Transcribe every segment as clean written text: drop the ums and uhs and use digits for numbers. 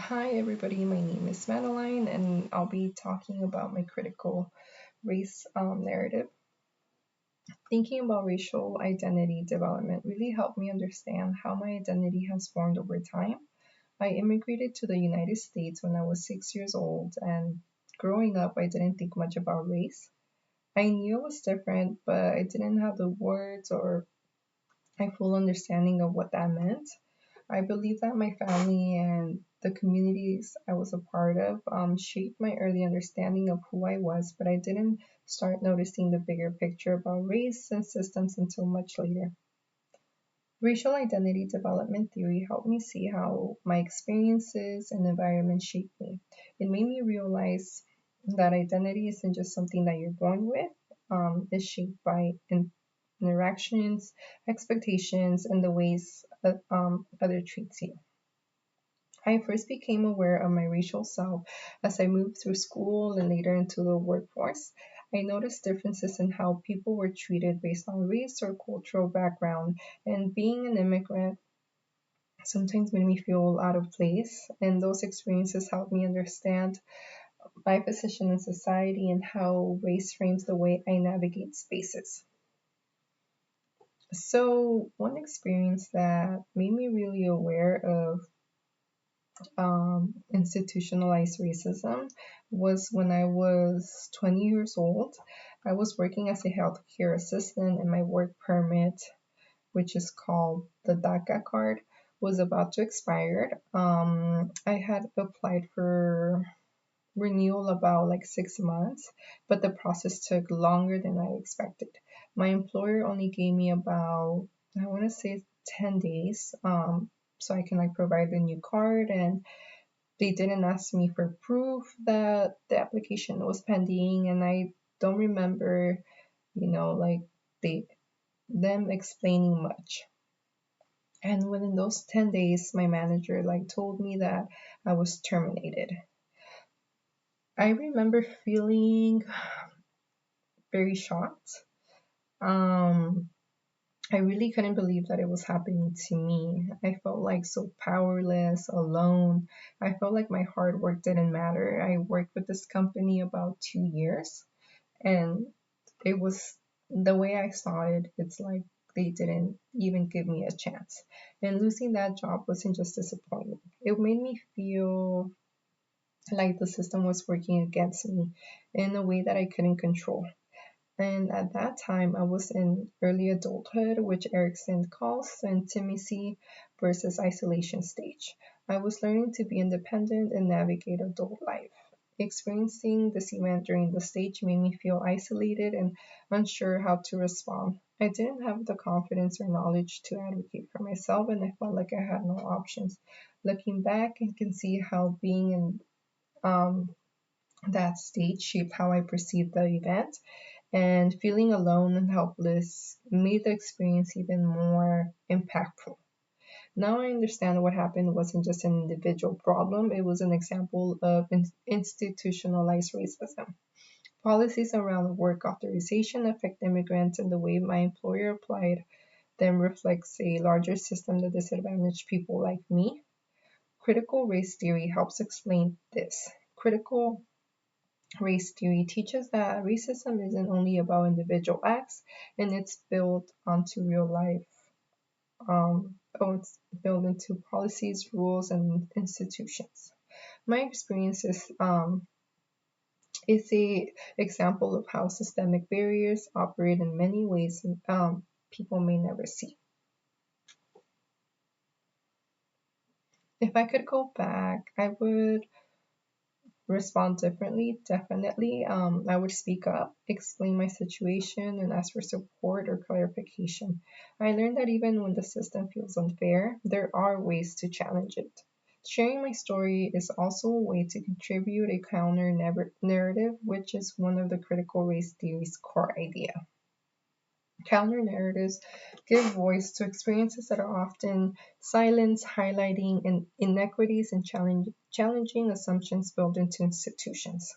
Hi, everybody. My name is Madeline, and I'll be talking about my critical race narrative. Thinking about racial identity development really helped me understand how my identity has formed over time. I immigrated to the United States when I was 6 years old, and growing up, I didn't think much about race. I knew it was different, but I didn't have the words or a full understanding of what that meant. I believe that my family and the communities I was a part of shaped my early understanding of who I was, but I didn't start noticing the bigger picture about race and systems until much later. Racial identity development theory helped me see how my experiences and environment shaped me. It made me realize that identity isn't just something that you're born with, it's shaped by interactions, expectations, and the ways other treats you. I first became aware of my racial self as I moved through school and later into the workforce. I noticed differences in how people were treated based on race or cultural background, and being an immigrant sometimes made me feel out of place. And those experiences helped me understand my position in society and how race frames the way I navigate spaces. So, one experience that made me really aware of institutionalized racism was when I was 20 years old. I was working as a healthcare assistant, and my work permit, which is called the DACA card, was about to expire. I had applied for renewal about like 6 months, but the process took longer than I expected. My employer only gave me about, I want to say, 10 days, so I can like provide the new card, and they didn't ask me for proof that the application was pending, and I don't remember, like they them explaining much. And within those 10 days, my manager like told me that I was terminated. I remember feeling very shocked. Um, I really couldn't believe that it was happening to me. I felt like so powerless, alone. I felt like my hard work didn't matter. I worked with this company about 2 years, and it was the way I saw it, it's like they didn't even give me a chance. And losing that job wasn't just disappointing, it made me feel like the system was working against me in a way that I couldn't control. And at that time, I was in early adulthood, which Erickson calls the intimacy versus isolation stage. I was learning to be independent and navigate adult life. Experiencing this event during the stage made me feel isolated and unsure how to respond. I didn't have the confidence or knowledge to advocate for myself, and I felt like I had no options. Looking back, I can see how being in that stage shaped how I perceived the event, and feeling alone and helpless made the experience even more impactful. Now I understand what happened wasn't just an individual problem, it was an example of institutionalized racism. Policies around work authorization affect immigrants, and the way my employer applied them reflects a larger system that disadvantaged people like me. Critical race theory helps explain this. Critical race theory teaches that racism isn't only about individual acts, and it's built onto real life. It's built into policies, rules, and institutions. My experience is a example of how systemic barriers operate in many ways people may never see. If I could go back, I would respond differently, definitely. I would speak up, explain my situation, and ask for support or clarification. I learned that even when the system feels unfair, there are ways to challenge it. Sharing my story is also a way to contribute a counter narrative, which is one of the critical race theory's core idea. Counter narratives give voice to experiences that are often silenced, highlighting inequities and challenging assumptions built into institutions.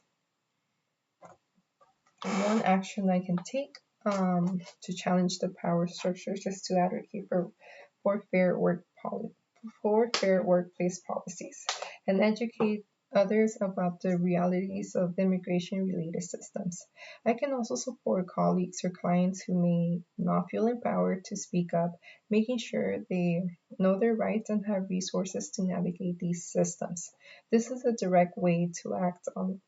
One action I can take to challenge the power structures is to advocate for fair for fair workplace policies and educate others about the realities of immigration related systems. I can also support colleagues or clients who may not feel empowered to speak up, making sure they know their rights and have resources to navigate these systems. This is a direct way to act on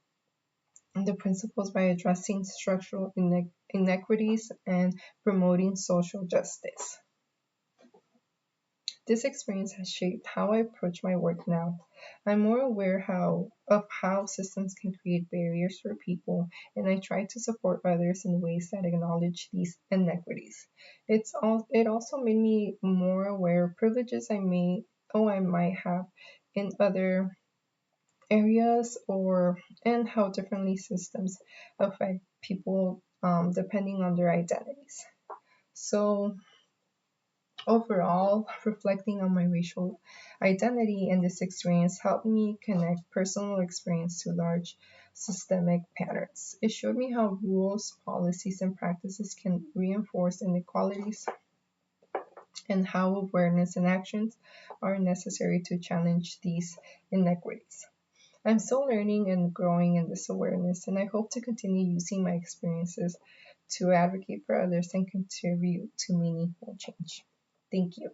the principles by addressing structural inequities and promoting social justice. This experience has shaped how I approach my work now. I'm more aware of how systems can create barriers for people, and I try to support others in ways that acknowledge these inequities. It also made me more aware of privileges I might have in other areas, or and how differently systems affect people depending on their identities. So overall, reflecting on my racial identity and this experience helped me connect personal experience to large systemic patterns. It showed me how rules, policies, and practices can reinforce inequalities and how awareness and actions are necessary to challenge these inequities. I'm still learning and growing in this awareness, and I hope to continue using my experiences to advocate for others and contribute to meaningful change. Thank you.